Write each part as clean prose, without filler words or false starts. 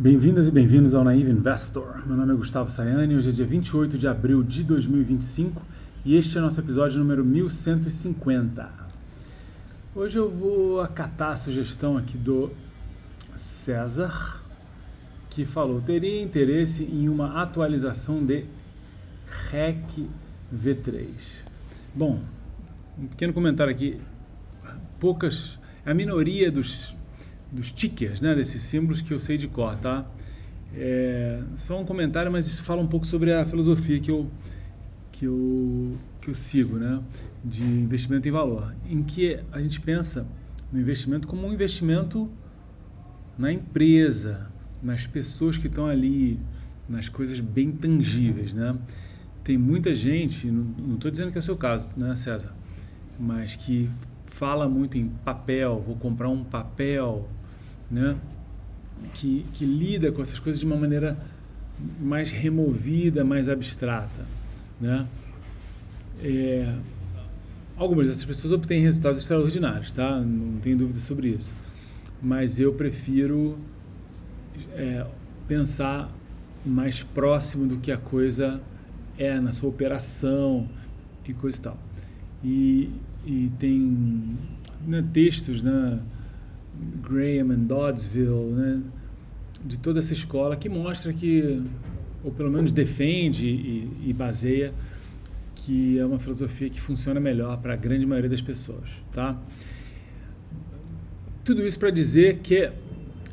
Bem-vindas e bem-vindos ao Naive Investor. Meu nome é Gustavo Sayani, hoje é dia 28 de abril de 2025 e este é o nosso episódio número 1150. Hoje eu vou acatar a sugestão aqui do César, que falou: teria interesse em uma atualização de REC V3. Bom, um pequeno comentário aqui, a minoria dos tickers, né, desses símbolos que eu sei de cor, tá? Só um comentário, mas isso fala um pouco sobre a filosofia que eu sigo, né, de investimento em valor, em que a gente pensa no investimento como um investimento na empresa, nas pessoas que estão ali, nas coisas bem tangíveis, né? Tem muita gente, não estou dizendo que é o seu caso, né, César, mas que fala muito em papel, vou comprar um papel, né? Que lida com essas coisas de uma maneira mais removida, mais abstrata, né? Algumas dessas pessoas obtêm resultados extraordinários, tá? Não tenho dúvida sobre isso. Mas eu prefiro pensar mais próximo do que a coisa é na sua operação e coisa e tal. E tem, né, textos, né, Graham and Doddsville, né, de toda essa escola que mostra que, ou pelo menos defende e baseia, que é uma filosofia que funciona melhor para a grande maioria das pessoas, tá? Tudo isso para dizer que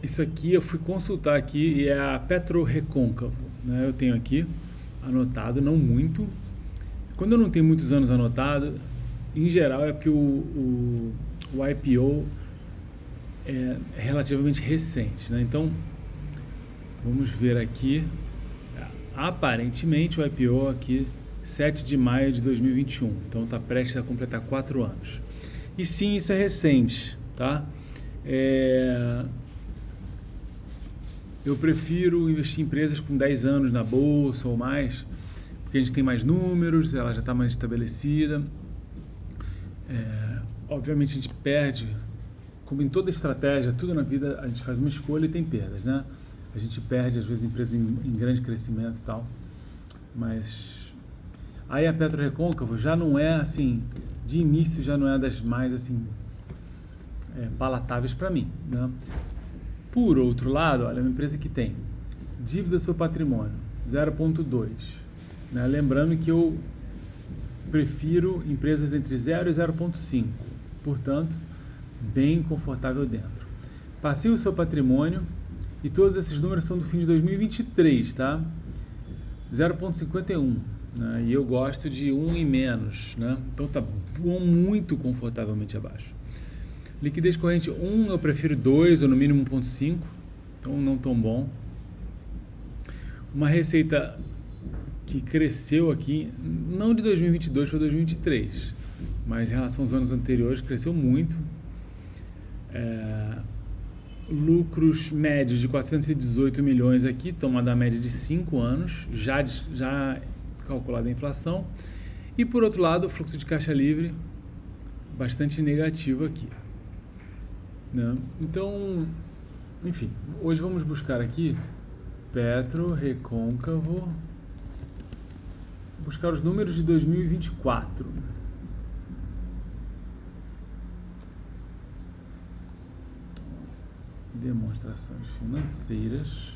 isso aqui eu fui consultar aqui e é a Petro Recôncavo, né? Eu tenho aqui anotado, não muito. Quando eu não tenho muitos anos anotado, em geral é porque o IPO é relativamente recente, né? Então, vamos ver aqui. Aparentemente, o IPO aqui, 7 de maio de 2021. Então, está prestes a completar 4 anos. E sim, isso é recente, tá? Eu prefiro investir em empresas com 10 anos na bolsa ou mais, porque a gente tem mais números, ela já está mais estabelecida. Obviamente, a gente perde, como em toda estratégia, tudo na vida, a gente faz uma escolha e tem perdas, né? A gente perde, às vezes, empresas em grande crescimento e tal. Mas aí a Petro Recôncavo já não é, assim, de início já não é das mais, assim, palatáveis para mim, né? Por outro lado, olha, é uma empresa que tem dívida sobre patrimônio, 0,2. Né? Lembrando que eu prefiro empresas entre 0 e 0,5. Portanto, bem confortável dentro. Passivo seu patrimônio, e todos esses números são do fim de 2023, tá? 0,51, né? E eu gosto de 1 e menos, né? Então tá muito confortavelmente abaixo. Liquidez corrente 1, eu prefiro 2 ou no mínimo 1,5, então não tão bom. Uma receita que cresceu aqui, não de 2022 para 2023, mas em relação aos anos anteriores, cresceu muito. Lucros médios de 418 milhões aqui, tomada a média de 5 anos, já calculada a inflação. E por outro lado, o fluxo de caixa livre bastante negativo aqui, né? Então, enfim, hoje vamos buscar aqui Petro Recôncavo, buscar os números de 2024. Demonstrações financeiras.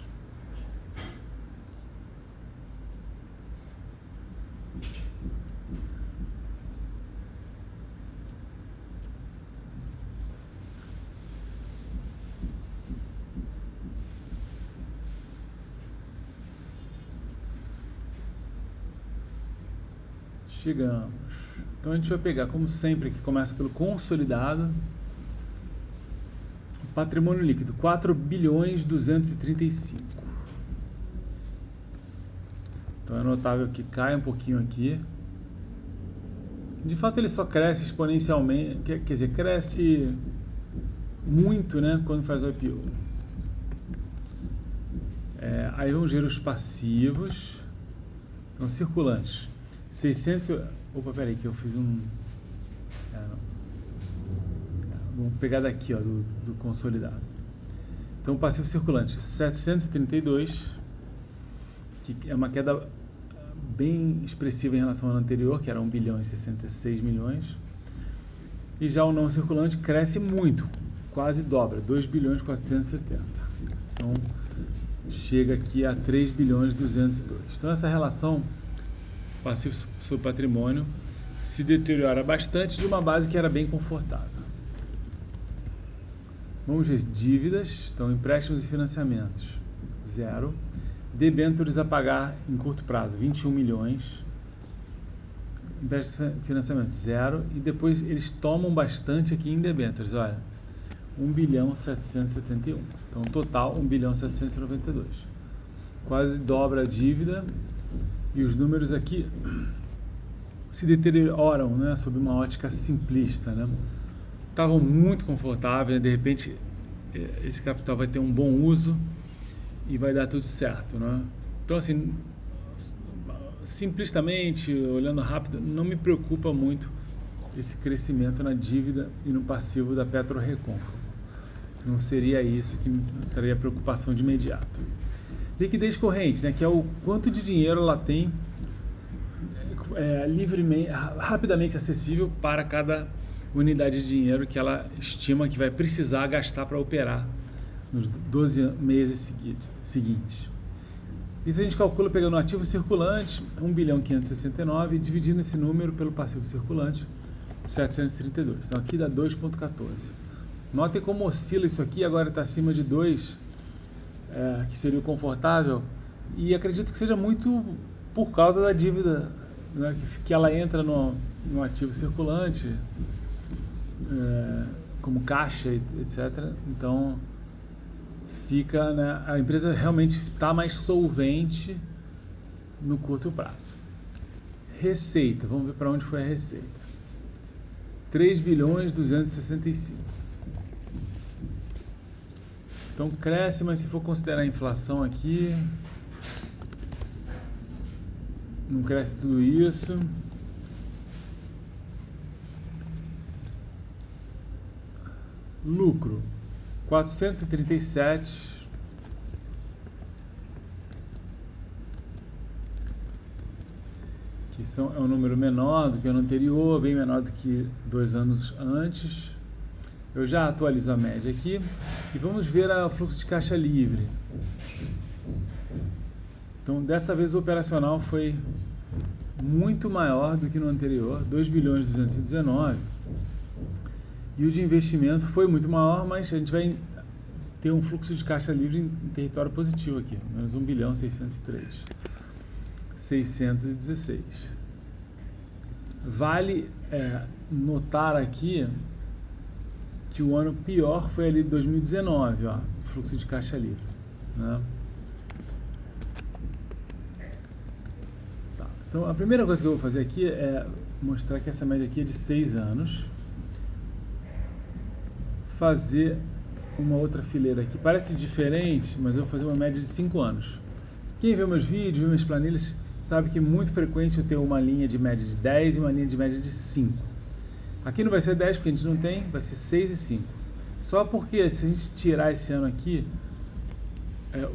Chegamos. Então a gente vai pegar, como sempre, que começa pelo consolidado. Patrimônio líquido, 4 bilhões 235. Então é notável que cai um pouquinho aqui. De fato ele só cresce exponencialmente, quer dizer, cresce muito, né, quando faz o IPO. Aí vamos ver os passivos. Então circulantes, 600... Opa, peraí que eu fiz um... Vamos pegar daqui, ó, do consolidado. Então, passivo circulante, 732, que é uma queda bem expressiva em relação ao ano anterior, que era 1 bilhão e 66 milhões. E já o não circulante cresce muito, quase dobra, 2 bilhões e 470. Então, chega aqui a 3 bilhões e 202. Então, essa relação passivo sobre patrimônio se deteriora bastante de uma base que era bem confortável. Vamos ver dívidas, então empréstimos e financiamentos, 0. Debêntures a pagar em curto prazo, 21 milhões. Empréstimos e financiamentos, 0. E depois eles tomam bastante aqui em debêntures, olha, 1 bilhão e 771. Então, total, 1 bilhão e 792. Quase dobra a dívida. E os números aqui se deterioram, né, sob uma ótica simplista, né? Estavam muito confortáveis, de repente esse capital vai ter um bom uso e vai dar tudo certo, né? Então, assim, simplistamente, olhando rápido, não me preocupa muito esse crescimento na dívida e no passivo da PetroRecôncavo. Não seria isso que me traria preocupação de imediato. Liquidez corrente, né, que é o quanto de dinheiro ela tem livremente, rapidamente acessível para cada unidade de dinheiro que ela estima que vai precisar gastar para operar nos 12 meses seguintes. Isso a gente calcula pegando o ativo circulante, 1 bilhão e 569, e dividindo esse número pelo passivo circulante, 732. Então aqui dá 2,14. Notem como oscila isso aqui, agora está acima de 2, que seria o confortável, e acredito que seja muito por causa da dívida, né, que ela entra no ativo circulante, como caixa, etc. Então, fica, né, a empresa realmente está mais solvente no curto prazo. Receita, vamos ver para onde foi a receita. 3 bilhões 265. Então cresce, mas se for considerar a inflação aqui, não cresce tudo isso. Lucro, 437. Que é um número menor do que o ano anterior, bem menor do que 2 anos antes. Eu já atualizo a média aqui e vamos ver o fluxo de caixa livre. Então, dessa vez o operacional foi muito maior do que no anterior, 2 bilhões e 219. E o de investimento foi muito maior, mas a gente vai ter um fluxo de caixa livre em território positivo aqui, menos 1 bilhão 603. 616. Vale notar aqui que o ano pior foi ali de 2019, ó, fluxo de caixa livre, né? Tá. Então, a primeira coisa que eu vou fazer aqui é mostrar que essa média aqui é de 6 anos. Fazer uma outra fileira aqui. Parece diferente, mas eu vou fazer uma média de 5 anos. Quem vê meus vídeos, vê minhas planilhas, sabe que é muito frequente eu ter uma linha de média de 10 e uma linha de média de 5. Aqui não vai ser 10 porque a gente não tem, vai ser 6 e 5. Só porque se a gente tirar esse ano aqui,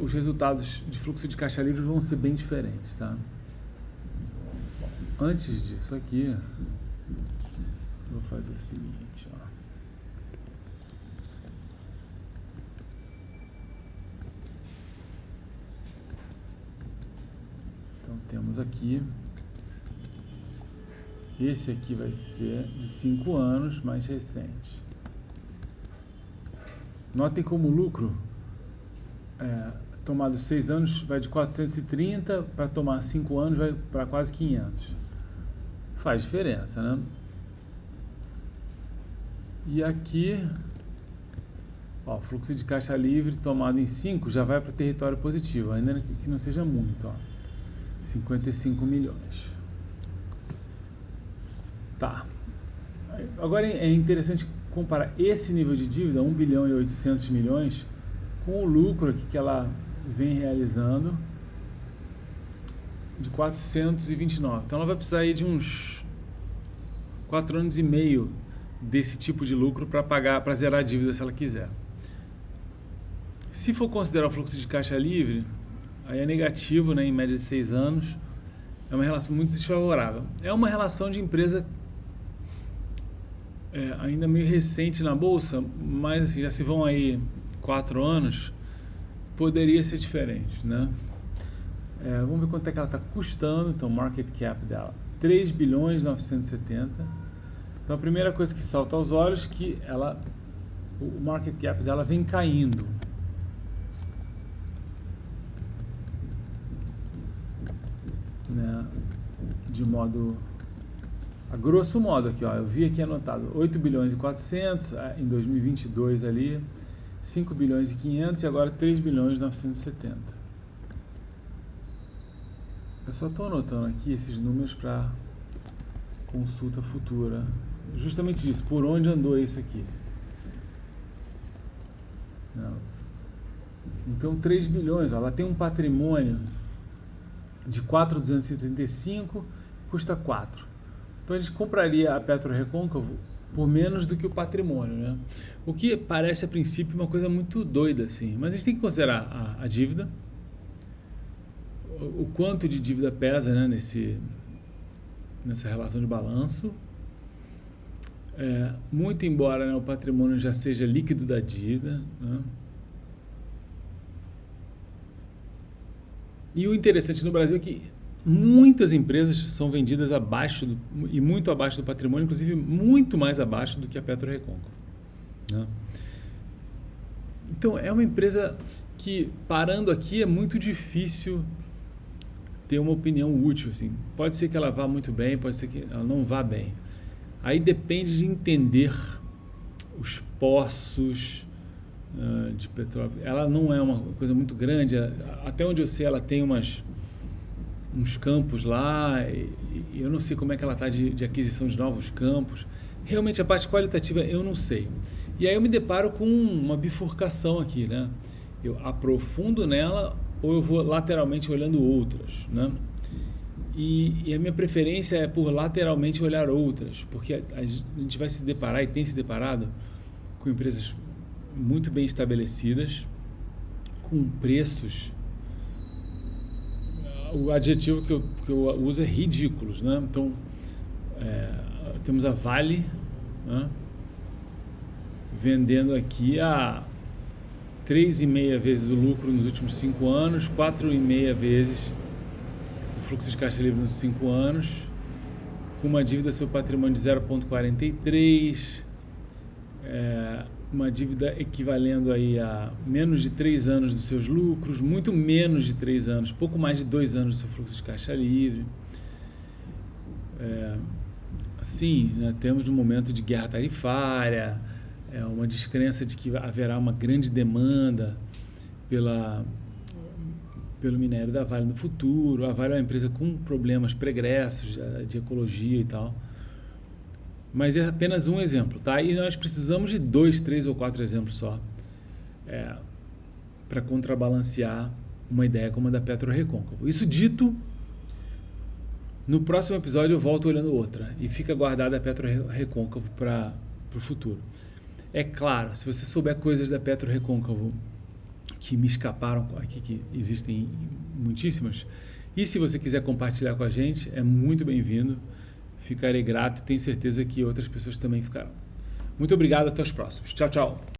os resultados de fluxo de caixa livre vão ser bem diferentes, tá? Antes disso aqui, vou fazer o seguinte, ó. Então temos aqui, esse aqui vai ser de 5 anos, mais recente. Notem como o lucro, tomado 6 anos, vai de 430, para tomar 5 anos vai para quase 500. Faz diferença, né? E aqui, ó, fluxo de caixa livre tomado em 5 já vai para o território positivo, ainda que não seja muito, ó. 55 milhões. Tá. Agora é interessante comparar esse nível de dívida, 1 bilhão e 800 milhões, com o lucro aqui que ela vem realizando de 429. Então ela vai precisar aí de uns 4 anos e meio desse tipo de lucro para pagar, para zerar a dívida se ela quiser. Se for considerar o fluxo de caixa livre, aí é negativo, né, em média de 6 anos. É uma relação muito desfavorável. É uma relação de empresa ainda meio recente na bolsa, mas assim, já se vão aí 4 anos, poderia ser diferente, né? Vamos ver quanto é que ela está custando. Então, market cap dela, 3 bilhões 970. Então, a primeira coisa que salta aos olhos é que o market cap dela vem caindo. Né? De modo, a grosso modo aqui, ó, eu vi aqui anotado 8 bilhões e 400 em 2022 ali, 5 bilhões e 500 e agora 3 bilhões e 970. Eu só estou anotando aqui esses números para consulta futura, justamente isso, por onde andou isso aqui. Não. Então 3 bilhões, ó, ela tem um patrimônio de 4.275, custa 4. Então a gente compraria a PetroRecôncavo por menos do que o patrimônio, né? O que parece a princípio uma coisa muito doida assim, mas a gente tem que considerar a dívida, o quanto de dívida pesa, né, nessa relação de balanço. Muito embora, né, o patrimônio já seja líquido da dívida, né? E o interessante no Brasil é que muitas empresas são vendidas e muito abaixo do patrimônio, inclusive muito mais abaixo do que a PetroRecôncavo, né? Então é uma empresa que, parando aqui, é muito difícil ter uma opinião útil, assim. Pode ser que ela vá muito bem, pode ser que ela não vá bem. Aí depende de entender os poços de petróleo. Ela não é uma coisa muito grande, até onde eu sei ela tem uns campos lá, e eu não sei como é que ela está de aquisição de novos campos. Realmente a parte qualitativa eu não sei. E aí eu me deparo com uma bifurcação aqui, né? Eu aprofundo nela ou eu vou lateralmente olhando outras, né? E a minha preferência é por lateralmente olhar outras, porque a gente vai se deparar e tem se deparado com empresas muito bem estabelecidas, com preços, o adjetivo que eu uso é ridículos, né? Então, temos a Vale, né, vendendo aqui a 3,5 vezes o lucro nos últimos 5 anos, 4,5 vezes o fluxo de caixa livre nos 5 anos, com uma dívida sobre patrimônio de 0,43, uma dívida equivalendo aí a menos de 3 anos dos seus lucros, muito menos de 3 anos, pouco mais de 2 anos do seu fluxo de caixa livre. Sim, né, temos um momento de guerra tarifária, uma descrença de que haverá uma grande demanda pelo minério da Vale no futuro. A Vale é uma empresa com problemas pregressos de ecologia e tal. Mas é apenas um exemplo, tá? E nós precisamos de 2, 3 ou 4 exemplos só para contrabalancear uma ideia como a da PetroRecôncavo. Isso dito, no próximo episódio eu volto olhando outra e fica guardada a PetroRecôncavo para o futuro. É claro, se você souber coisas da PetroRecôncavo que me escaparam aqui, que existem muitíssimas, e se você quiser compartilhar com a gente, é muito bem-vindo. Ficarei grato e tenho certeza que outras pessoas também ficarão. Muito obrigado, até os próximos. Tchau, tchau.